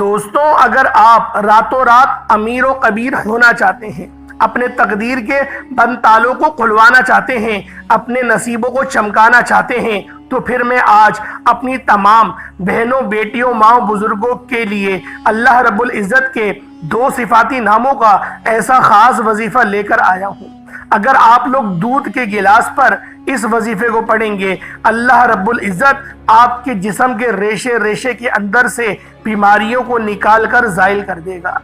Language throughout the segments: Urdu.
دوستوں، اگر آپ راتوں رات امیر و کبیر ہونا چاہتے ہیں، اپنے تقدیر کے بند تالوں کو کھلوانا چاہتے ہیں، اپنے نصیبوں کو چمکانا چاہتے ہیں، تو پھر میں آج اپنی تمام بہنوں، بیٹیوں، ماؤں، بزرگوں کے لیے اللہ رب العزت کے 2 صفاتی ناموں کا ایسا خاص وظیفہ لے کر آیا ہوں۔ اگر آپ لوگ دودھ کے گلاس پر اس وظیفے کو پڑھیں گے، اللہ رب العزت آپ کے جسم کے ریشے ریشے کے اندر سے بیماریوں کو نکال کر زائل کر دے گا۔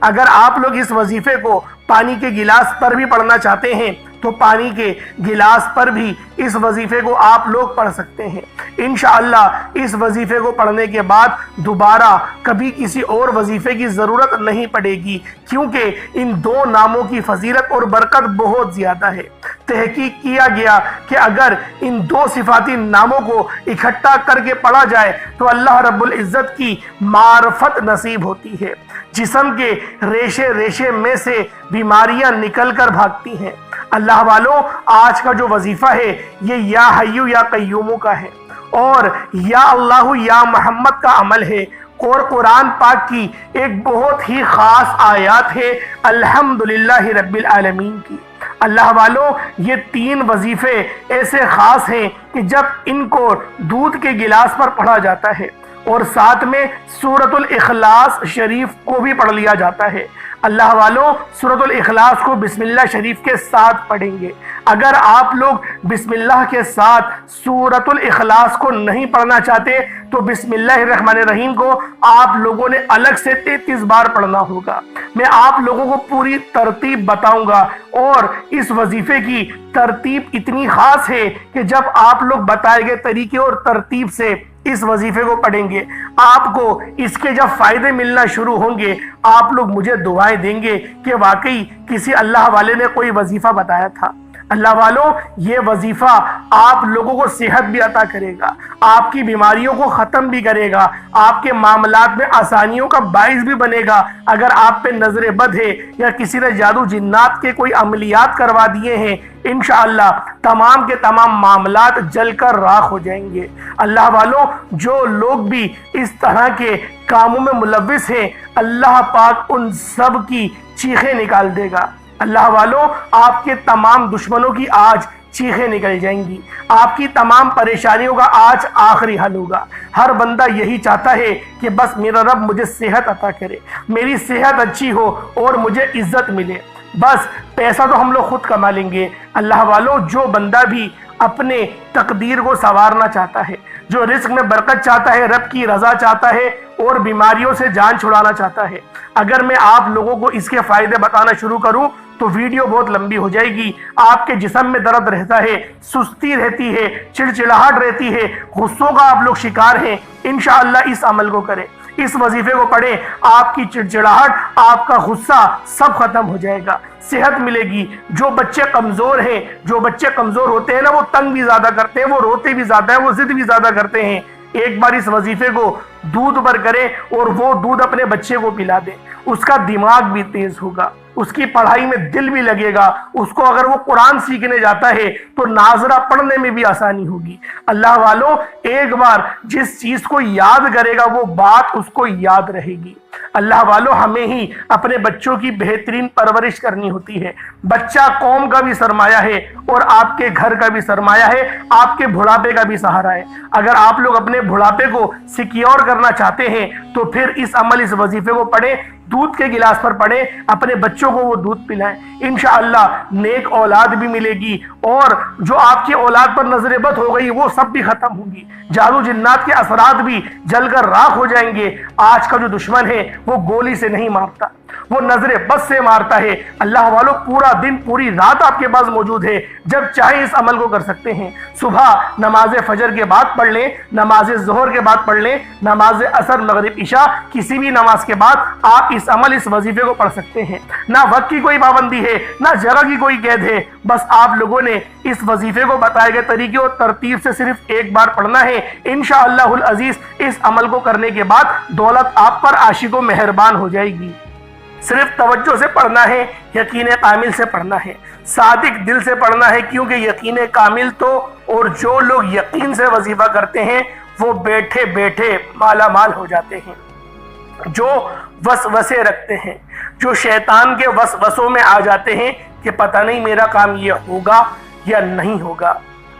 اگر آپ لوگ اس وظیفے کو پانی کے گلاس پر بھی پڑھنا چاہتے ہیں تو پانی کے گلاس پر بھی اس وظیفے کو آپ لوگ پڑھ سکتے ہیں۔ انشاءاللہ اس وظیفے کو پڑھنے کے بعد دوبارہ کبھی کسی اور وظیفے کی ضرورت نہیں پڑے گی، کیونکہ ان 2 ناموں کی فضیلت اور برکت بہت زیادہ ہے۔ تحقیق کیا گیا کہ اگر ان 2 صفاتی ناموں کو اکٹھا کر کے پڑھا جائے تو اللہ رب العزت کی معرفت نصیب ہوتی ہے، جسم کے ریشے ریشے میں سے بیماریاں نکل کر بھاگتی ہیں۔ اللہ والوں، آج کا جو وظیفہ ہے یہ یا حیو یا قیوموں کا ہے اور یا اللہ یا محمد کا عمل ہے، اور قرآن پاک کی ایک بہت ہی خاص آیات ہے الحمدللہ رب العالمین کی۔ اللہ والوں، یہ 3 وظیفے ایسے خاص ہیں کہ جب ان کو دودھ کے گلاس پر پڑھا جاتا ہے اور ساتھ میں سورۃ الاخلاص شریف کو بھی پڑھ لیا جاتا ہے۔ اللہ والوں، سورۃ الاخلاص کو بسم اللہ شریف کے ساتھ پڑھیں گے۔ اگر آپ لوگ بسم اللہ کے ساتھ سورۃ الاخلاص کو نہیں پڑھنا چاہتے تو بسم اللہ الرحمن الرحیم کو آپ لوگوں نے الگ سے 33 بار پڑھنا ہوگا۔ میں آپ لوگوں کو پوری ترتیب بتاؤں گا، اور اس وظیفے کی ترتیب اتنی خاص ہے کہ جب آپ لوگ بتائے گئے طریقے اور ترتیب سے اس وظیفے کو پڑھیں گے، آپ کو اس کے جب فائدے ملنا شروع ہوں گے، آپ لوگ مجھے دعائیں دیں گے کہ واقعی کسی اللہ والے نے کوئی وظیفہ بتایا تھا۔ اللہ والوں، یہ وظیفہ آپ لوگوں کو صحت بھی عطا کرے گا، آپ کی بیماریوں کو ختم بھی کرے گا، آپ کے معاملات میں آسانیوں کا باعث بھی بنے گا۔ اگر آپ پہ نظر بد ہے یا کسی نے جادو جنات کے کوئی عملیات کروا دیے ہیں، انشاءاللہ تمام کے تمام معاملات جل کر راکھ ہو جائیں گے۔ اللہ والوں، جو لوگ بھی اس طرح کے کاموں میں ملوث ہیں، اللہ پاک ان سب کی چیخیں نکال دے گا۔ اللہ والوں، آپ کے تمام دشمنوں کی آج چیخیں نکل جائیں گی، آپ کی تمام پریشانیوں کا آج آخری حل ہوگا۔ ہر بندہ یہی چاہتا ہے کہ بس میرا رب مجھے صحت عطا کرے، میری صحت اچھی ہو اور مجھے عزت ملے۔ بس پیسہ تو ہم لوگ خود کما لیں گے۔ اللہ والوں، جو بندہ بھی اپنے تقدیر کو سنوارنا چاہتا ہے، جو رزق میں برکت چاہتا ہے، رب کی رضا چاہتا ہے اور بیماریوں سے جان چھڑانا چاہتا ہے، اگر میں آپ لوگوں کو اس کے فائدے بتانا شروع کروں تو ویڈیو بہت لمبی ہو جائے گی۔ آپ کے جسم میں درد رہتا ہے، سستی رہتی ہے، چڑچڑاہٹ رہتی ہے، غصوں کا آپ لوگ شکار ہیں، انشاءاللہ اس عمل کو کریں، اس وظیفے کو پڑھیں، آپ کی چڑچڑاہٹ، آپ کا غصہ سب ختم ہو جائے گا، صحت ملے گی۔ جو بچے کمزور ہیں، جو بچے کمزور ہوتے ہیں نا، وہ تنگ بھی زیادہ کرتے ہیں، وہ روتے بھی زیادہ ہیں، وہ ضد بھی زیادہ کرتے ہیں، ایک بار اس وظیفے کو دودھ پر کریں اور وہ دودھ اپنے بچے کو پلا دیں، اس کا دماغ بھی تیز ہوگا، اس کی پڑھائی میں دل بھی لگے گا، اس کو اگر وہ قرآن سیکھنے جاتا ہے تو ناظرہ پڑھنے میں بھی آسانی ہوگی۔ اللہ والوں، ایک بار جس چیز کو یاد کرے گا وہ بات اس کو یاد رہے گی۔ اللہ والوں، ہمیں ہی اپنے بچوں کی بہترین پرورش کرنی ہوتی ہے۔ بچہ قوم کا بھی سرمایہ ہے اور آپ کے گھر کا بھی سرمایہ ہے، آپ کے بڑھاپے کا بھی سہارا ہے۔ اگر آپ لوگ اپنے بڑھاپے کو سیکیور کرنا چاہتے ہیں تو پھر اس وظیفے کو پڑھیں، دودھ کے گلاس پر پڑھیں، اپنے بچوں کو وہ دودھ پلائیں، انشاءاللہ نیک اولاد بھی ملے گی، اور جو آپ کی اولاد پر نظر بد ہو گئی وہ سب بھی ختم ہوگی، جادو جنات کے اثرات بھی جل کر راکھ ہو جائیں گے۔ آج کا جو دشمن ہے وہ گولی سے نہیں مارتا، وہ نظر بد سے مارتا ہے۔ اللہ والوں، پورا دن پوری رات آپ کے پاس موجود ہے، جب چاہے اس عمل کو کر سکتے ہیں۔ صبح نماز فجر کے بعد پڑھ لیں، نماز ظہر کے بعد پڑھ لیں، نماز عصر، مغرب، عشاء، کسی بھی نماز کے بعد آپ اس وظیفے کو پڑھ سکتے ہیں۔ نہ وقت کی کوئی پابندی ہے، نہ جگہ کی کوئی قید ہے، بس آپ لوگوں نے اس وظیفے کو بتائے گئے طریقے اور ترتیب سے صرف ایک بار پڑھنا ہے۔ انشاءاللہ العزیز اس عمل کو کرنے کے بعد دولت آپ پر عاشق و مہربان ہو جائے گی۔ صرف توجہ سے پڑھنا ہے، یقین کامل سے پڑھنا ہے، صادق دل سے پڑھنا ہے، کیونکہ یقین کامل تو اور جو لوگ یقین سے وظیفہ کرتے ہیں وہ بیٹھے بیٹھے مالا مال ہو جاتے ہیں۔ جو وسوسے رکھتے ہیں، جو شیطان کے وسوسوں میں آ جاتے ہیں کہ پتہ نہیں میرا کام یہ ہوگا یا نہیں ہوگا۔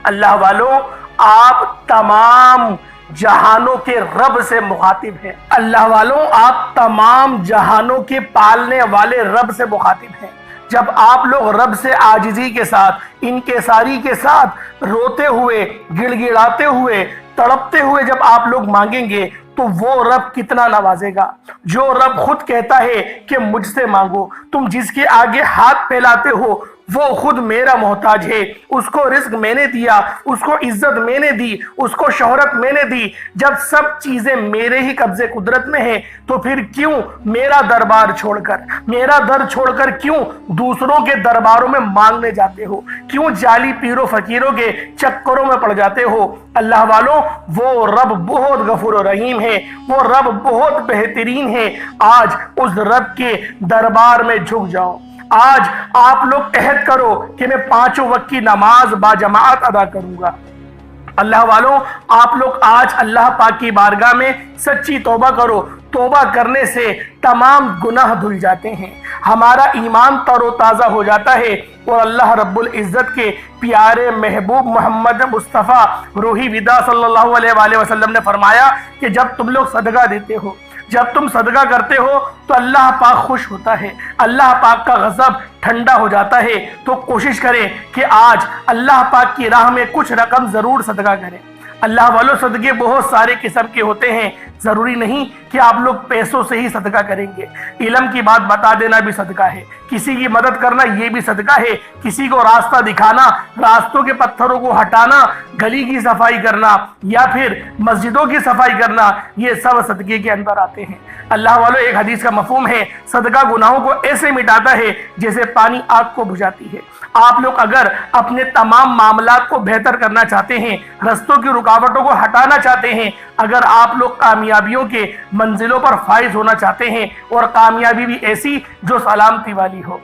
اللہ والوں، آپ تمام جہانوں کے رب سے مخاطب ہیں۔ اللہ والوں، آپ تمام جہانوں کے پالنے والے رب سے مخاطب ہیں۔ جب آپ لوگ رب سے عاجزی کے ساتھ، انکساری کے ساتھ، روتے ہوئے، گڑ گڑاتے ہوئے، تڑپتے ہوئے جب آپ لوگ مانگیں گے تو وہ رب کتنا نوازے گا۔ جو رب خود کہتا ہے کہ مجھ سے مانگو، تم جس کے آگے ہاتھ پھیلاتے ہو وہ خود میرا محتاج ہے، اس کو رزق میں نے دیا، اس کو عزت میں نے دی، اس کو شہرت میں نے دی۔ جب سب چیزیں میرے ہی قبضے قدرت میں ہیں تو پھر کیوں میرا دربار چھوڑ کر، میرا در چھوڑ کر کیوں دوسروں کے درباروں میں مانگنے جاتے ہو؟ کیوں جعلی پیروں فقیروں کے چکروں میں پڑ جاتے ہو؟ اللہ والوں، وہ رب بہت غفور و رحیم ہے، وہ رب بہت بہترین ہے۔ آج اس رب کے دربار میں جھک جاؤ۔ آج آپ لوگ عہد کرو کہ میں 5 وقت کی نماز باجماعت ادا کروں گا۔ اللہ والوں، آپ لوگ آج اللہ پاک کی بارگاہ میں سچی توبہ کرو۔ توبہ کرنے سے تمام گناہ دھل جاتے ہیں، ہمارا ایمان تر و تازہ ہو جاتا ہے، اور اللہ رب العزت کے پیارے محبوب محمد مصطفیٰ روحی ودا صلی اللہ علیہ وآلہ وسلم نے فرمایا کہ جب تم لوگ صدقہ دیتے ہو، جب تم صدقہ کرتے ہو تو اللہ پاک خوش ہوتا ہے، اللہ پاک کا غضب ٹھنڈا ہو جاتا ہے۔ تو کوشش کریں کہ آج اللہ پاک کی راہ میں کچھ رقم ضرور صدقہ کریں۔ اللہ والوں، صدقے بہت سارے قسم کے ہوتے ہیں، ضروری نہیں کہ آپ لوگ پیسوں سے ہی صدقہ کریں گے۔ علم کی بات بتا دینا بھی صدقہ ہے، کسی کی مدد کرنا یہ بھی صدقہ ہے، کسی کو راستہ دکھانا، راستوں کے پتھروں کو ہٹانا، گلی کی صفائی کرنا یا پھر مسجدوں کی صفائی کرنا، یہ سب صدقے کے اندر آتے ہیں۔ اللہ والوں، ایک حدیث کا مفہوم ہے، صدقہ گناہوں کو ایسے مٹاتا ہے جیسے پانی آگ کو بجھاتی ہے۔ آپ لوگ اگر اپنے تمام معاملات کو بہتر کرنا چاہتے ہیں، رستوں کی رکاوٹوں کو ہٹانا چاہتے ہیں، اگر آپ لوگ کامیابیوں کے منزلوں پر فائز ہونا چاہتے ہیں، اور کامیابی بھی ایسی جو سلامتی والی ہو،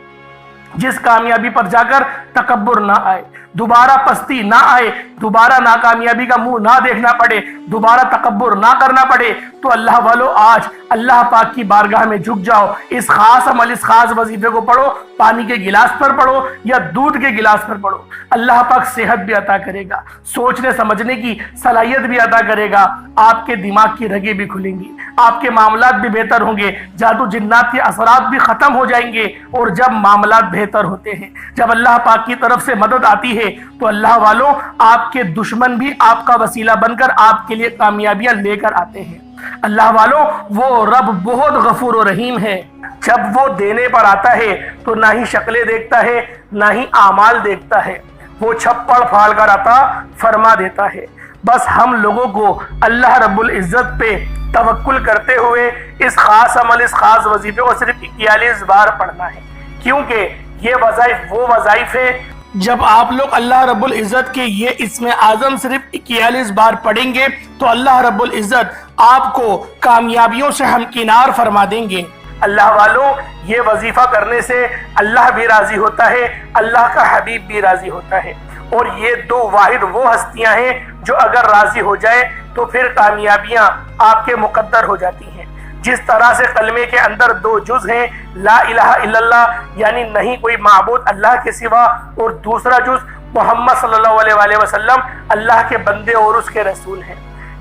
جس کامیابی پر جا کر تکبر نہ آئے، دوبارہ پستی نہ آئے، دوبارہ ناکامیابی کا منہ نہ دیکھنا پڑے، دوبارہ تکبر نہ کرنا پڑے، تو اللہ والو آج اللہ پاک کی بارگاہ میں جھک جاؤ۔ اس خاص عمل، اس خاص وظیفے کو پڑھو، پانی کے گلاس پر پڑھو یا دودھ کے گلاس پر پڑھو۔ اللہ پاک صحت بھی عطا کرے گا، سوچنے سمجھنے کی صلاحیت بھی عطا کرے گا، آپ کے دماغ کی رگیں بھی کھلیں گی، آپ کے معاملات بھی بہتر ہوں گے، جادو جنات کے اثرات بھی ختم ہو جائیں گے۔ اور جب معاملات بہتر ہوتے ہیں، جب اللہ پاک کی طرف سے مدد آتی ہے، تو اللہ والوں، آپ کے دشمن بھی آپ کا وسیلہ بن کر آپ کے لیے کامیابیاں لے کر آتے ہیں۔ اللہ والوں، وہ رب بہت غفور و رحیم ہے، جب وہ دینے پر آتا ہے تو نہ ہی شکلیں دیکھتا ہے نہ ہی اعمال دیکھتا ہے، وہ چھپڑ پھاڑ کر عطا فرما دیتا ہے۔ بس ہم لوگوں کو اللہ رب العزت پہ توکل کرتے ہوئے اس خاص عمل، اس خاص وظیفے کو صرف 41 بار پڑھنا ہے، کیونکہ یہ وظائف وہ وظائف ہیں جب آپ لوگ اللہ رب العزت کے یہ اسم اعظم صرف 41 بار پڑھیں گے تو اللہ رب العزت آپ کو کامیابیوں سے ہمکنار فرما دیں گے۔ اللہ والوں، یہ وظیفہ کرنے سے اللہ بھی راضی ہوتا ہے، اللہ کا حبیب بھی راضی ہوتا ہے، اور یہ دو واحد وہ ہستیاں ہیں جو اگر راضی ہو جائے تو پھر کامیابیاں آپ کے مقدر ہو جاتی ہیں۔ جس طرح سے کلمے کے اندر 2 جز ہیں، لا الہ الا اللہ یعنی نہیں کوئی معبود اللہ کے سوا، اور دوسرا جز محمد صلی اللہ علیہ وآلہ وسلم اللہ کے بندے اور اس کے رسول ہیں،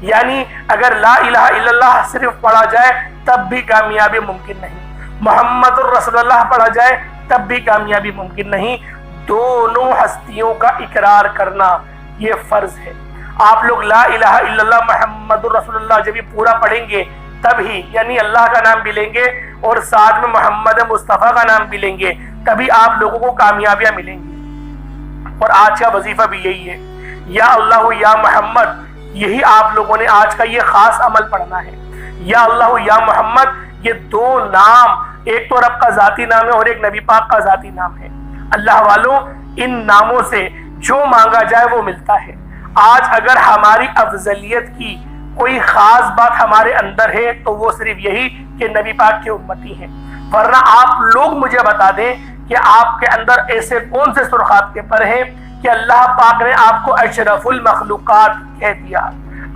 یعنی اگر لا الہ الا اللہ صرف پڑھا جائے تب بھی کامیابی ممکن نہیں، محمد الرسول اللہ پڑھا جائے تب بھی کامیابی ممکن نہیں۔ دونوں ہستیوں کا اقرار کرنا یہ فرض ہے۔ آپ لوگ لا الہ الا اللہ محمد الرسول اللہ جب یہ پورا پڑھیں گے تب ہی، یعنی اللہ کا نام بھی لیں گے اور ساتھ میں محمد مصطفیٰ کا نام بھی لیں گے، تبھی آپ لوگوں کو کامیابیاں ملیں گی۔ اور آج کا وظیفہ بھی یہی ہے، یا اللہ یا محمد، یہی آپ لوگوں نے آج کا یہ خاص عمل پڑھنا ہے۔ یا اللہ یا محمد، یہ 2 نام، ایک تو رب کا ذاتی نام ہے اور ایک نبی پاک کا ذاتی نام ہے۔ اللہ والوں، ان ناموں سے جو مانگا جائے وہ ملتا ہے۔ آج اگر ہماری افضلیت کی کوئی خاص بات ہمارے اندر ہے تو وہ صرف یہی کہ نبی پاک کے امتی ہیں، ورنہ آپ لوگ مجھے بتا دیں کہ آپ کے اندر ایسے کون سے سرخات کے پر ہیں کہ اللہ پاک نے آپ کو اشرف المخلوقات کہہ دیا،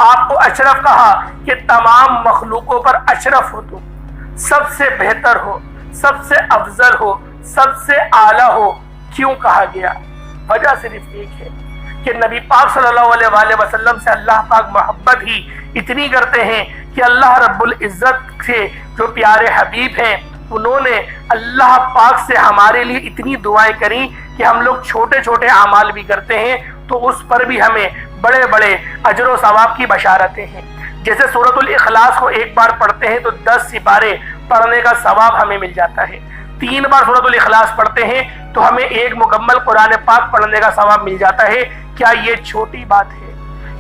آپ کو اشرف کہا کہ تمام مخلوقوں پر اشرف ہو تم۔ سب سے بہتر ہو، سب سے افضل ہو، سب سے اعلیٰ ہو، کیوں کہا گیا؟ وجہ صرف ایک ہے کہ نبی پاک صلی اللہ علیہ وآلہ وسلم سے اللہ پاک محبت ہی اتنی کرتے ہیں کہ اللہ رب العزت سے جو پیارے حبیب ہیں انہوں نے اللہ پاک سے ہمارے لیے اتنی دعائیں کریں کہ ہم لوگ چھوٹے چھوٹے اعمال بھی کرتے ہیں تو اس پر بھی ہمیں بڑے بڑے اجر و ثواب کی بشارتیں ہیں۔ جیسے سورۃ الاخلاص کو ایک بار پڑھتے ہیں تو 10 سپارے پڑھنے کا ثواب ہمیں مل جاتا ہے، 3 بار سورۃ الاخلاص پڑھتے ہیں تو ہمیں 1 مکمل قرآن پاک پڑھنے کا ثواب مل جاتا ہے۔ کیا یہ چھوٹی بات ہے؟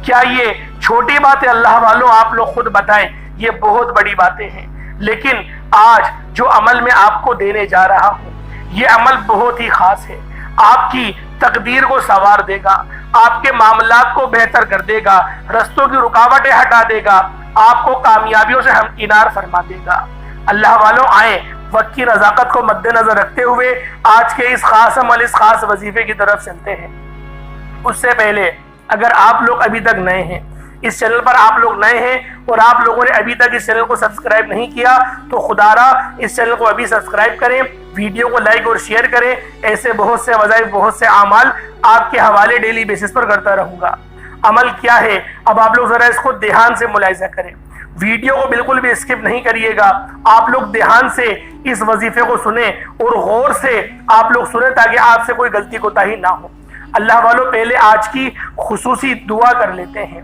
کیا یہ چھوٹی بات ہے؟ اللہ والوں آپ لوگ خود بتائیں، یہ بہت بڑی باتیں ہیں۔ لیکن آج جو عمل میں آپ کو دینے جا رہا ہوں یہ عمل بہت ہی خاص ہے، آپ کی تقدیر کو سنوار دے گا، آپ کے معاملات کو بہتر کر دے گا، رستوں کی رکاوٹیں ہٹا دے گا، آپ کو کامیابیوں سے ہمکنار فرما دے گا۔ اللہ والوں آئیں وقت کی نزاکت کو مد نظر رکھتے ہوئے آج کے اس خاص عمل، اس خاص وظیفے کی طرف چلتے ہیں۔ اس سے پہلے اگر آپ لوگ ابھی تک نئے ہیں، اس چینل پر آپ لوگ نئے ہیں اور آپ لوگوں نے ابھی تک اس چینل کو سبسکرائب نہیں کیا تو خدا را اس چینل کو ابھی سبسکرائب کریں، ویڈیو کو لائک اور شیئر کریں۔ ایسے بہت سے وظائف، بہت سے اعمال آپ کے حوالے ڈیلی بیسس پر کرتا رہوں گا۔ عمل کیا ہے اب آپ لوگ ذرا اس کو دھیان سے ملاحظہ کریں، ویڈیو کو بالکل بھی اسکپ نہیں کریے گا، آپ لوگ دھیان سے اس وظیفے کو سنیں اور غور سے آپ لوگ سنیں تاکہ آپ سے کوئی غلطی کوتاہی نہ ہو۔ اللہ والوں پہلے آج کی خصوصی دعا کر لیتے ہیں،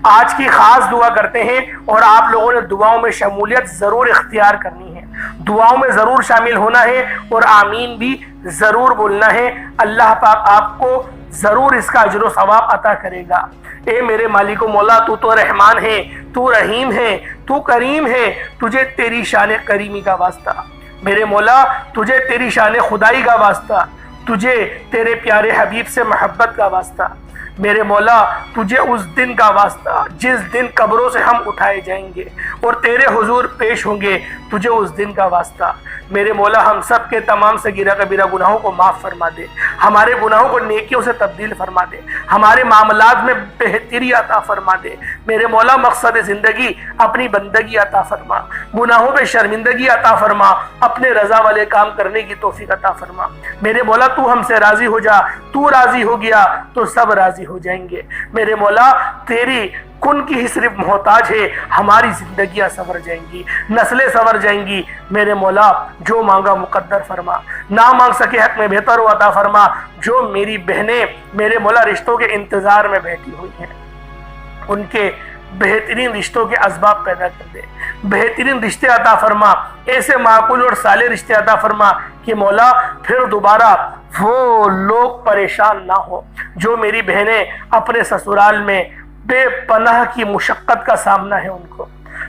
آج کی خاص دعا کرتے ہیں اور آپ لوگوں نے دعاؤں میں شمولیت ضرور اختیار کرنی ہے، دعاؤں میں ضرور شامل ہونا ہے اور آمین بھی ضرور بولنا ہے۔ اللہ پاک آپ کو ضرور اس کا اجر و ثواب عطا کرے گا۔ اے میرے مالک و مولا، تو تو رحمان ہے، تو رحیم ہے، تو کریم ہے، تجھے تیری شان کریمی کا واسطہ۔ میرے مولا تجھے تیری شان خدائی کا واسطہ، تجھے تیرے پیارے حبیب سے محبت کا واسطہ۔ میرے مولا تجھے اس دن کا واسطہ جس دن قبروں سے ہم اٹھائے جائیں گے اور تیرے حضور پیش ہوں گے، تجھے اس دن کا واسطہ۔ میرے مولا ہم سب کے تمام صغیرہ کبیرہ گناہوں کو معاف فرما دے، ہمارے گناہوں کو نیکیوں سے تبدیل فرما دے، ہمارے معاملات میں بہتری عطا فرما دے۔ میرے مولا مقصد زندگی اپنی بندگی عطا فرما، گناہوں پہ شرمندگی عطا فرما، اپنے رضا والے کام کرنے کی توفیق عطا فرما۔ میرے مولا تو ہم سے راضی ہو جا، تو راضی ہو گیا تو سب راضی ہو جائیں گے۔ میرے مولا تیری کن کی ہی صرف محتاج ہے، ہماری زندگیاں سنور جائیں گی، نسلیں سنور جائیں گی۔ میرے مولا جو مانگا مقدر فرما، نہ مانگ سکے حق میں بہتر و عطا فرما۔ جو میری بہنیں میرے مولا رشتوں کے انتظار میں بیٹھی ہوئی ہیں ان کے بہترین رشتوں کے اسباب پیدا کر دے، بہترین رشتے عطا فرما، ایسے معقول اور صالح رشتے عطا فرما کہ مولا پھر دوبارہ وہ لوگ پریشان نہ ہو جو میری بہنیں اپنے سسرال میں بے پناہ کی مشقت کا سامنا ہے، ان کو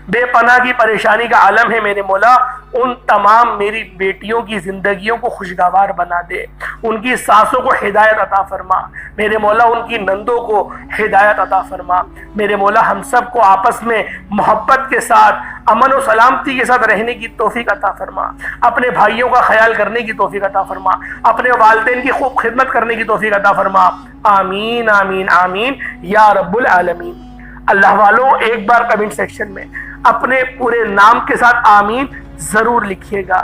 بے پناہ کی پریشانی کا عالم ہے۔ میرے مولا ان تمام میری بیٹیوں کی زندگیوں کو خوشگوار بنا دے، ان کی ساسوں کو ہدایت عطا فرما۔ میرے مولا ان کی نندوں کو ہدایت عطا فرما۔ میرے مولا ہم سب کو آپس میں محبت کے ساتھ، امن و سلامتی کے ساتھ رہنے کی توفیق عطا فرما، اپنے بھائیوں کا خیال کرنے کی توفیق عطا فرما، اپنے والدین کی خوب خدمت کرنے کی توفیق عطا فرما۔ آمین آمین آمین یا رب العالمین۔ اللہ والوں ایک بار کمنٹ سیکشن میں اپنے پورے نام کے ساتھ آمین ضرور لکھیے گا،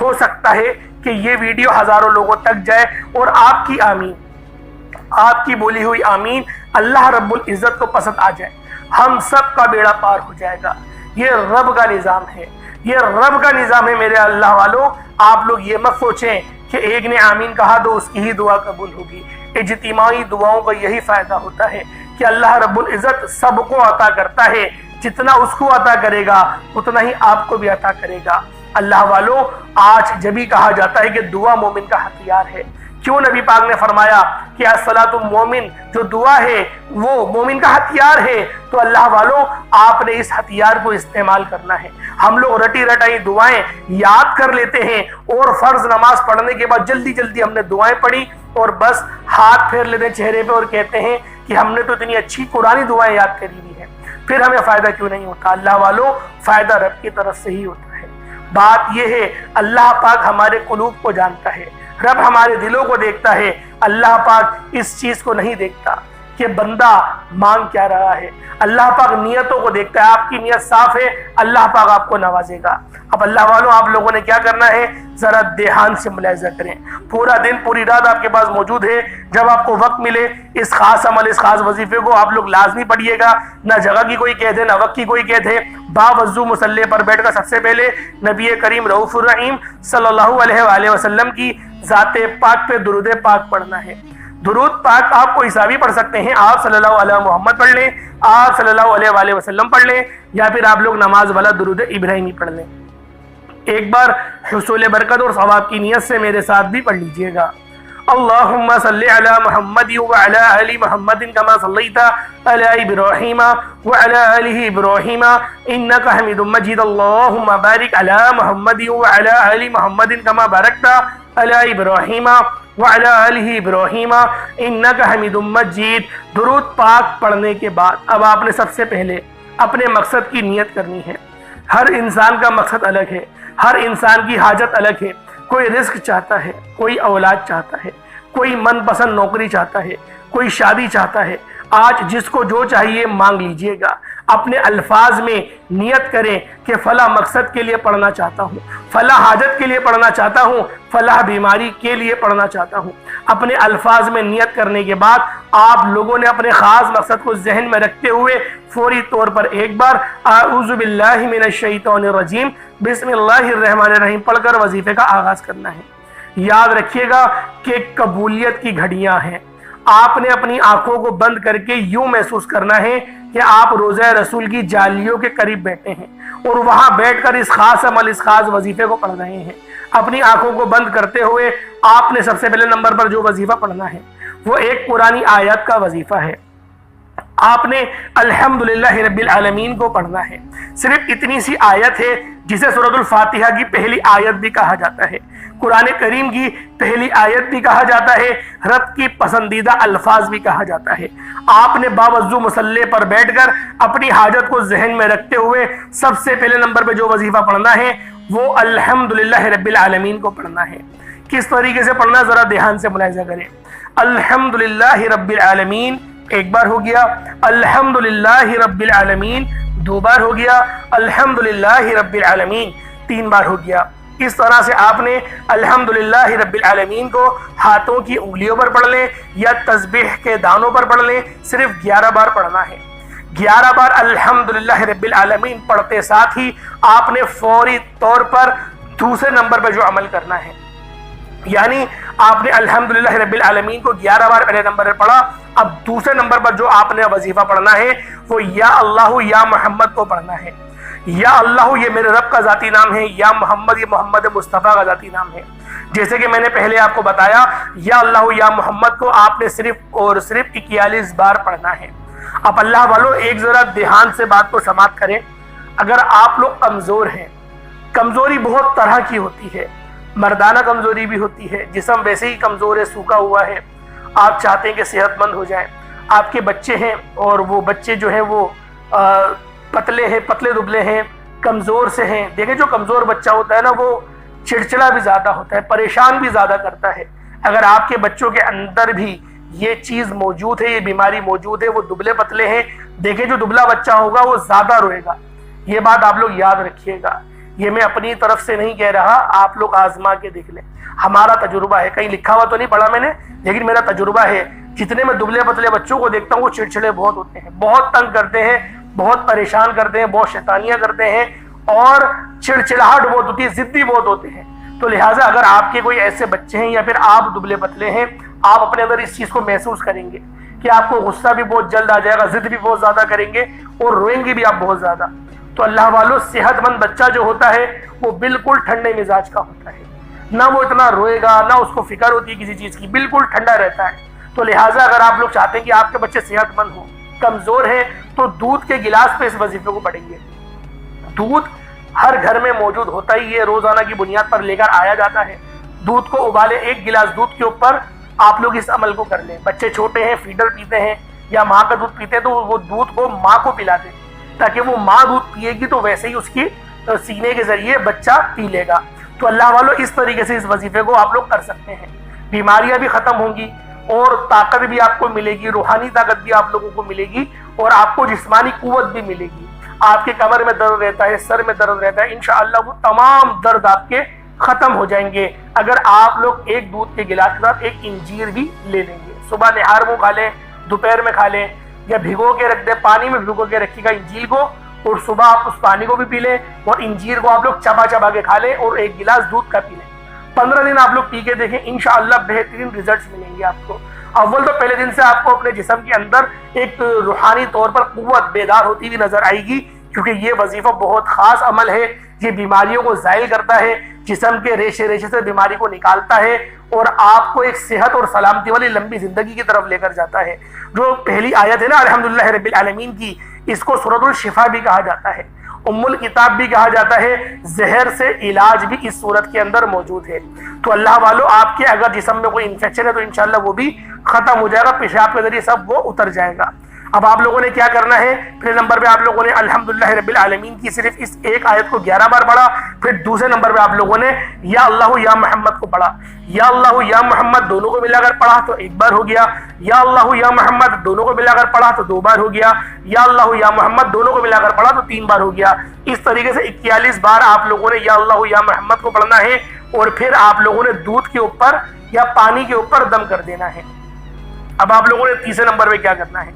ہو سکتا ہے کہ یہ ویڈیو ہزاروں لوگوں تک جائے اور آپ کی آمین، آپ کی بولی ہوئی آمین اللہ رب العزت کو پسند آ جائے، ہم سب کا بیڑا پار ہو جائے گا۔ یہ رب کا نظام ہے، یہ رب کا نظام ہے۔ میرے اللہ والوں آپ لوگ یہ مت سوچیں کہ ایک نے آمین کہا تو اس کی ہی دعا قبول ہوگی۔ اجتماعی دعاؤں کا یہی فائدہ ہوتا ہے کہ اللہ رب العزت سب کو عطا کرتا ہے، جتنا اس کو عطا کرے گا اتنا ہی آپ کو بھی عطا کرے گا۔ اللہ والوں آج جب ہی کہا جاتا ہے کہ دعا مومن کا ہتھیار ہے، کیوں نبی پاک نے فرمایا کہ الصلاۃ مومن، جو دعا ہے وہ مومن کا ہتھیار ہے، تو اللہ والوں آپ نے اس ہتھیار کو استعمال کرنا ہے۔ ہم لوگ رٹی رٹائی دعائیں یاد کر لیتے ہیں اور فرض نماز پڑھنے کے بعد جلدی جلدی ہم نے دعائیں پڑھی اور بس ہاتھ پھیر لیتے ہیں چہرے پہ اور کہتے ہیں کہ ہم نے تو اتنی اچھی قرآنی دعائیں یاد کری ہوئی ہیں، پھر ہمیں فائدہ کیوں نہیں ہوتا؟ اللہ والوں فائدہ رب کی طرف سے ہی ہوتا ہے۔ بات یہ ہے اللہ پاک ہمارے قلوب کو جانتا ہے، رب ہمارے دلوں کو دیکھتا ہے، اللہ پاک اس چیز کو نہیں دیکھتا کہ بندہ مانگ کیا رہا ہے۔ اللہ پاک نیتوں کو دیکھتا ہے، آپ کی نیت صاف ہے، اللہ پاک آپ کو نوازے گا۔ اب اللہ والوں، آپ لوگوں نے کیا کرنا ہے، ذرا دھیان سے ملاحظہ کریں۔ پورا دن پوری رات آپ کے پاس موجود ہے، جب آپ کو وقت ملے اس خاص عمل، اس خاص وظیفے کو آپ لوگ لازمی پڑھیے گا۔ نہ جگہ کی کوئی قید ہے، نہ وقت کی کوئی قید ہے۔ باوضو مصلی پر بیٹھ کر سب سے پہلے نبی کریم رؤوف الرحیم صلی اللہ علیہ وآلہ وسلم کی ذات پاک پہ درود پاک پڑھنا ہے۔ درود پاک آپ کو حسابی پڑھ سکتے ہیں، آپ صلی اللہ علیہ محمد پڑھ لیں، آپ صلی اللہ علیہ وآلہ وسلم پڑھ لیں، یا پھر آپ لوگ نماز والا درود ابراہیمی پڑھ لیں۔ ایک بار حصول برکت اور ثواب کی نیت سے میرے ساتھ بھی پڑھ لیجئے گا۔ اللہم صلی علی محمد وعلی آل محمد کما صلیت علی ابراہیم وعلی آل ابراہیم انک حمید مجید۔ اللہم بارک علی محمد وعلی آل محمد کما بارکت علی ابراہیم وعلی آل ابراہیم انک حمید مجید۔ درود پاک پڑھنے کے بعد اب آپ نے سب سے پہلے اپنے مقصد کی نیت کرنی ہے۔ ہر انسان کا مقصد الگ ہے، ہر انسان کی حاجت الگ ہے۔ کوئی رزق چاہتا ہے، کوئی اولاد چاہتا ہے، کوئی من پسند نوکری چاہتا ہے، کوئی شادی چاہتا ہے۔ آج جس کو جو چاہیے مانگ لیجئے گا، اپنے الفاظ میں نیت کریں کہ فلاں مقصد کے لیے پڑھنا چاہتا ہوں، فلاں حاجت کے لیے پڑھنا چاہتا ہوں، فلاں بیماری کے لیے پڑھنا چاہتا ہوں۔ اپنے الفاظ میں نیت کرنے کے بعد آپ لوگوں نے اپنے خاص مقصد کو ذہن میں رکھتے ہوئے فوری طور پر ایک بار اعوذ باللہ من الشیطان الرجیم بسم اللہ الرحمن الرحیم پڑھ کر وظیفے کا آغاز کرنا ہے۔ یاد رکھیے گا کہ قبولیت کی گھڑیاں ہیں۔ آپ نے اپنی آنکھوں کو بند کر کے یوں محسوس کرنا ہے کہ آپ روضہ رسول کی جالیوں کے قریب بیٹھے ہیں اور وہاں بیٹھ کر اس خاص عمل، اس خاص وظیفے کو پڑھ رہے ہیں۔ اپنی آنکھوں کو بند کرتے ہوئے آپ نے سب سے پہلے نمبر پر جو وظیفہ پڑھنا ہے وہ ایک قرآنی آیت کا وظیفہ ہے۔ آپ نے الحمدللہ رب العالمین کو پڑھنا ہے۔ صرف اتنی سی آیت ہے جسے سورۃ الفاتحہ کی پہلی آیت بھی کہا جاتا ہے، قرآن کریم کی پہلی آیت بھی کہا جاتا ہے، رب کی پسندیدہ الفاظ بھی کہا جاتا ہے۔ آپ نے باوضو مصلی پر بیٹھ کر اپنی حاجت کو ذہن میں رکھتے ہوئے سب سے پہلے نمبر پہ جو وظیفہ پڑھنا ہے وہ الحمدللہ رب العالمین کو پڑھنا ہے۔ کس طریقے سے پڑھنا ذرا دھیان سے ملاحظہ کریں۔ الحمدللہ رب العالمین ایک بار ہو گیا، الحمدللہ رب العالمین دو بار ہو گیا، الحمدللہ رب العالمین تین بار ہو گیا۔ اس طرح سے آپ نے الحمدللہ رب العالمین کو ہاتھوں کی انگلیوں پر پڑھ لیں یا تسبیح کے دانوں پر پڑھ لیں، صرف 11 بار پڑھنا ہے۔ 11 بار الحمدللہ رب العالمین پڑھتے ساتھ ہی آپ نے فوری طور پر دوسرے نمبر پر جو عمل کرنا ہے، یعنی آپ نے الحمدللہ رب العالمین کو 11 بار پہلے نمبر پر پڑھا، اب دوسرے نمبر پر جو آپ نے وظیفہ پڑھنا ہے وہ یا اللہ یا محمد کو پڑھنا ہے۔ یا اللہ یہ میرے رب کا ذاتی نام ہے، یا محمد یہ محمد مصطفیٰ کا ذاتی نام ہے۔ جیسے کہ میں نے پہلے آپ کو بتایا، یا اللہ یا محمد کو آپ نے صرف اور صرف 41 بار پڑھنا ہے۔ اب اللہ والوں ایک ذرا دھیان سے بات کو سماعت کریں۔ اگر آپ لوگ کمزور ہیں، کمزوری بہت طرح کی ہوتی ہے، مردانہ کمزوری بھی ہوتی ہے، جسم ویسے ہی کمزور ہے، سوکھا ہوا ہے، آپ چاہتے ہیں کہ صحت مند ہو جائیں، آپ کے بچے ہیں اور وہ بچے جو ہیں وہ پتلے ہیں، پتلے دبلے ہیں، کمزور سے ہیں۔ دیکھیں جو کمزور بچہ ہوتا ہے نا وہ چڑچڑا بھی زیادہ ہوتا ہے، پریشان بھی زیادہ کرتا ہے۔ اگر آپ کے بچوں کے اندر بھی یہ چیز موجود ہے، یہ بیماری موجود ہے، وہ دبلے پتلے ہیں، دیکھیں جو دبلا بچہ ہوگا وہ زیادہ روئے گا۔ یہ بات آپ لوگ یاد رکھیے گا، یہ میں اپنی طرف سے نہیں کہہ رہا، آپ لوگ آزما کے دیکھ لیں، ہمارا تجربہ ہے، کہیں لکھا ہوا تو نہیں پڑھا میں نے، لیکن میرا تجربہ ہے۔ جتنے میں دبلے پتلے بچوں کو دیکھتا ہوں وہ چڑچڑے بہت ہوتے ہیں، بہت تنگ کرتے ہیں، بہت پریشان کرتے ہیں، بہت شیطانیاں کرتے ہیں اور چڑچڑاہٹ بہت ہوتی ہے، ضدی بہت ہوتے ہیں۔ تو لہٰذا اگر آپ کے کوئی ایسے بچے ہیں یا پھر آپ دبلے پتلے ہیں، آپ اپنے اندر اس چیز کو محسوس کریں گے کہ آپ کو غصہ بھی بہت جلد آ جائے گا، ضد بھی بہت زیادہ کریں گے اور روئیں گے بھی آپ بہت زیادہ۔ تو اللہ والوں صحت مند بچہ جو ہوتا ہے وہ بالکل ٹھنڈے مزاج کا ہوتا ہے، نہ وہ اتنا روئے گا، نہ اس کو فکر ہوتی ہے کسی چیز کی، بالکل ٹھنڈا رہتا ہے۔ تو لہٰذا اگر آپ لوگ چاہتے ہیں کہ آپ کے بچے صحت مند ہوں، کمزور ہیں، تو دودھ کے گلاس پہ اس وظیفے کو پڑھیں گے۔ دودھ ہر گھر میں موجود ہوتا ہی ہے، روزانہ کی بنیاد پر لے کر آیا جاتا ہے۔ دودھ کو ابالے، ایک گلاس دودھ کے اوپر آپ لوگ اس عمل کو کر لیں۔ بچے چھوٹے ہیں، فیڈر پیتے ہیں یا ماں کا دودھ پیتے ہیں، تو وہ دودھ کو ماں کو پلا دیں تاکہ وہ ماں دودھ پیے گی تو ویسے ہی اس کی سینے کے ذریعے بچہ پی لے گا۔ تو اللہ والوں اس طریقے سے اس وظیفے کو آپ لوگ کر سکتے ہیں، بیماریاں بھی ختم ہوں گی اور طاقت بھی آپ کو ملے گی، روحانی طاقت بھی آپ لوگوں کو ملے گی، اور آپ کو جسمانی قوت بھی ملے گی۔ آپ کے کمر میں درد رہتا ہے، سر میں درد رہتا ہے، انشاءاللہ وہ تمام درد آپ کے ختم ہو جائیں گے اگر آپ لوگ ایک دودھ کے گلاس کے ساتھ ایک انجیر بھی لے لیں گے۔ صبح نہار منہ کھا لیں، دوپہر میں کھا لیں، یا بھگو کے رکھ دیں، پانی میں بھگو کے رکھیے گا انجیر کو، اور صبح آپ اس پانی کو بھی پی لیں اور انجیر کو آپ لوگ چبا چبا کے کھا لیں اور ایک گلاس دودھ کا پی لیں۔ 15 دن آپ لوگ پی کے دیکھیں، انشاءاللہ بہترین ریزلٹس ملیں گے آپ کو۔ اول تو پہلے دن سے آپ کو اپنے جسم کے اندر ایک روحانی طور پر قوت بیدار ہوتی ہوئی نظر آئے گی، کیونکہ یہ وظیفہ بہت خاص عمل ہے، یہ بیماریوں کو زائل کرتا ہے، جسم کے ریشے ریشے سے بیماری کو نکالتا ہے، اور آپ کو ایک صحت اور سلامتی والی لمبی زندگی کی طرف لے کر جاتا ہے۔ جو پہلی آیت ہے نا الحمدللہ رب العالمین کی، اس کو سورۃ الشفا بھی کہا جاتا ہے، ام الکتاب بھی کہا جاتا ہے، زہر سے علاج بھی اس صورت کے اندر موجود ہے۔ تو اللہ والو، آپ کے اگر جسم میں کوئی انفیکشن ہے تو انشاءاللہ وہ بھی ختم ہو جائے گا، پیشاب کے ذریعے سب وہ اتر جائے گا۔ اب آپ لوگوں نے کیا کرنا ہے، پہلے نمبر پہ آپ لوگوں نے الحمدللہ رب العالمین کی صرف اس ایک آیت کو 11 بار پڑھا، پھر دوسرے نمبر پہ آپ لوگوں نے یا اللہ یا محمد کو پڑھا۔ یا اللہ یا محمد دونوں کو ملا کر پڑھا تو ایک بار ہو گیا، یا اللہ یا محمد دونوں کو ملا کر پڑھا تو 2 بار ہو گیا، یا اللہ یا محمد دونوں کو ملا کر پڑھا تو 3 بار ہو گیا۔ اس طریقے سے 41 بار آپ لوگوں نے یا اللہ یا محمد کو پڑھنا ہے، اور پھر آپ لوگوں نے دودھ کے اوپر یا پانی کے اوپر دم کر دینا ہے۔ اب آپ لوگوں نے تیسرے نمبر پہ کیا کرنا ہے،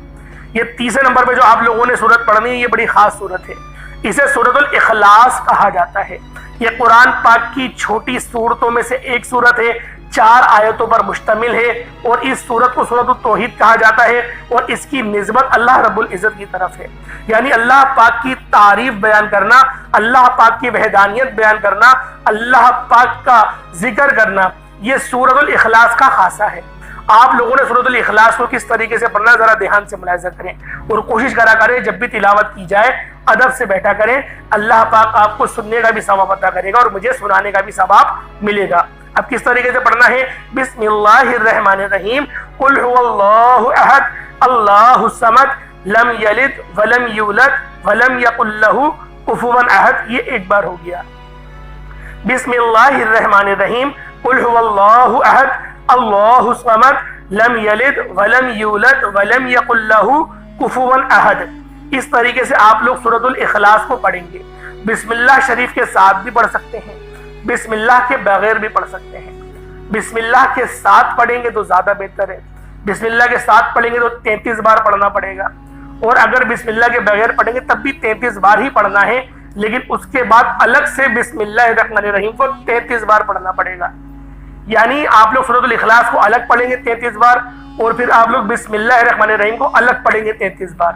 یہ تیسرے نمبر پہ جو آپ لوگوں نے سورت پڑھنی ہے، یہ بڑی خاص سورت ہے، اسے سورۃ الاخلاص کہا جاتا ہے۔ یہ قرآن پاک کی چھوٹی سورتوں میں سے ایک سورت ہے، 4 آیتوں پر مشتمل ہے، اور اس سورت کو سورۃ التوحید کہا جاتا ہے، اور اس کی نسبت اللہ رب العزت کی طرف ہے، یعنی اللہ پاک کی تعریف بیان کرنا، اللہ پاک کی وحدانیت بیان کرنا، اللہ پاک کا ذکر کرنا، یہ سورۃ الاخلاص کا خاصہ ہے۔ آپ لوگوں نے سورۃ الاخلاص کو کس طریقے سے پڑھنا ہے ذرا دھیان سے ملاحظہ کریں، اور کوشش کرا کریں جب بھی تلاوت کی جائے ادب سے بیٹھا کریں، اللہ پاک آپ کو سننے کا بھی ثواب عطا کرے گا اور مجھے سنانے کا بھی ثواب ملے گا۔ اب کس طریقے سے پڑھنا ہے، بسم اللہ الرحمن الرحیم، قل هو اللہ احد اللہ الصمد لم یلد ولم یولد ولم یکن له کفوا احد، یہ ایک بار ہو گیا۔ بسم اللہ الرحمن الرحیم، قل هو اللہ احد اللہ الصمد لم یلد ولم یولد ولم یکن له کفوا احد۔ اس طریقے سے آپ لوگ سورۃ الاخلاص کو پڑھیں گے۔ بسم اللہ شریف کے ساتھ بھی پڑھ سکتے ہیں، بسم اللہ کے بغیر بھی پڑھ سکتے ہیں۔ بسم اللہ کے ساتھ پڑھیں گے تو زیادہ بہتر ہے، بسم اللہ کے ساتھ پڑھیں گے تو 33 بار پڑھنا پڑے گا، اور اگر بسم اللہ کے بغیر پڑھیں گے تب بھی 33 بار ہی پڑھنا ہے، لیکن اس کے بعد الگ سے بسم اللہ الرحمن الرحیم کو 33 بار پڑھنا پڑے گا۔ یعنی آپ لوگ سورۃ الاخلاص کو الگ پڑھیں گے 33 بار، اور پھر آپ لوگ بسم اللہ الرحمن الرحیم کو الگ پڑھیں گے 33 بار،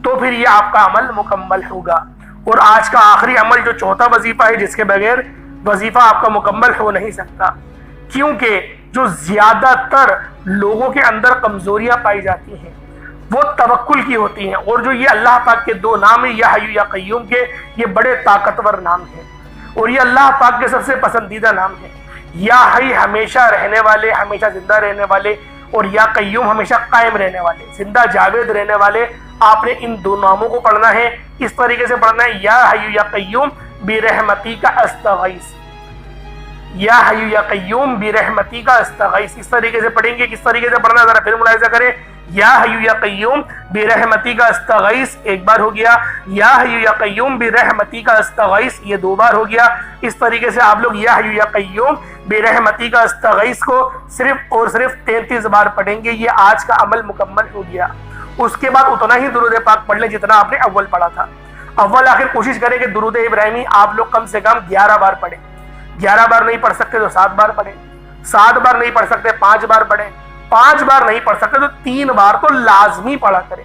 تو پھر یہ آپ کا عمل مکمل ہوگا۔ اور آج کا آخری عمل جو چوتھا وظیفہ ہے، جس کے بغیر وظیفہ آپ کا مکمل ہو نہیں سکتا، کیونکہ جو زیادہ تر لوگوں کے اندر کمزوریاں پائی جاتی ہیں وہ توکل کی ہوتی ہیں، اور جو یہ اللہ پاک کے 2 نام ہیں، یا حی یا قیوم کے، یہ بڑے طاقتور نام ہیں، اور یہ اللہ پاک کے سب سے پسندیدہ نام ہیں۔ یا حی ہمیشہ رہنے والے، ہمیشہ زندہ رہنے والے، اور یا قیوم ہمیشہ قائم رہنے والے، زندہ جاوید رہنے والے۔ آپ نے ان 2 ناموں کو پڑھنا ہے، اس طریقے سے پڑھنا ہے، یا حی یا قیوم برحمتی کا استغیث، یا حی یا قیوم برحمتی کا استغیث، اس طریقے سے پڑھیں گے۔ کس طریقے سے پڑھنا ذرا پھر ملاحظہ کریں، یا حی یا قیوم برحمتی کا استغیث ایک بار ہو گیا، یا حی یا قیوم برحمتی کا استغیث یہ 2 بار ہو گیا۔ اس طریقے سے آپ لوگ یا حی یا قیوم برحمتی کا استغیث کو صرف اور صرف 33 بار پڑھیں گے، یہ آج کا عمل مکمل ہو گیا۔ اس کے بعد اتنا ہی درود پاک پڑھ لیں جتنا آپ نے اول پڑھا تھا۔ اول آخر کوشش کریں کہ درود ابراہیمی آپ لوگ کم سے کم 11 بار پڑھیں، 11 بار نہیں پڑھ سکتے تو 7 بار پڑھیں، 7 بار نہیں پڑھ سکتے 5 بار پڑھیں، 5 بار نہیں پڑھ سکتے تو 3 بار تو لازمی پڑھا کریں،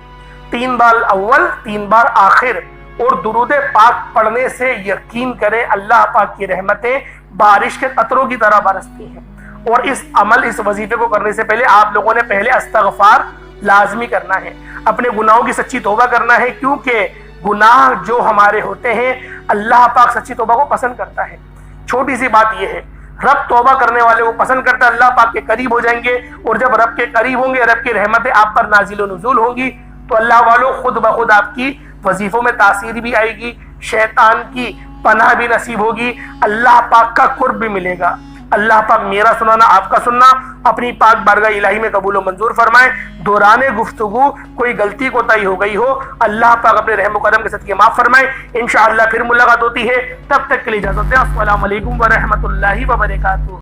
3 بار اول 3 بار آخر۔ اور درود پاک پڑھنے سے یقین کریں اللہ پاک کی رحمتیں بارش کے قطروں کی طرح برستی ہیں۔ اور اس عمل، اس وظیفے کو کرنے سے پہلے آپ لوگوں نے پہلے استغفار لازمی کرنا ہے، اپنے گناہوں کی سچی توبہ کرنا ہے، کیونکہ گناہ جو ہمارے ہوتے ہیں اللہ پاک سچی توبہ کو پسند کرتا ہے۔ چھوٹی سی بات یہ ہے، رب توبہ کرنے والے کو پسند کرتا ہے، اللہ پاک کے قریب ہو جائیں گے، اور جب رب کے قریب ہوں گے، رب کی رحمتیں آپ پر نازل و نزول ہوں گی، تو اللہ والوں خود بخود آپ کی وظیفوں میں تاثیر بھی آئے گی، شیطان کی پناہ بھی نصیب ہوگی، اللہ پاک کا قرب بھی ملے گا۔ اللہ پاک میرا سنانا آپ کا سننا اپنی پاک بارگاہ الہی میں قبول و منظور فرمائے. دوران گفتگو کوئی غلطی کوتاہی ہو گئی ہو اللہ پاک اپنے رحم و کرم کے صدقے معاف فرمائے. انشاءاللہ پھر ملاقات ہوتی ہے, تب تک کے لیے اجازت ہے. السلام علیکم ورحمۃ اللہ وبرکاتہ.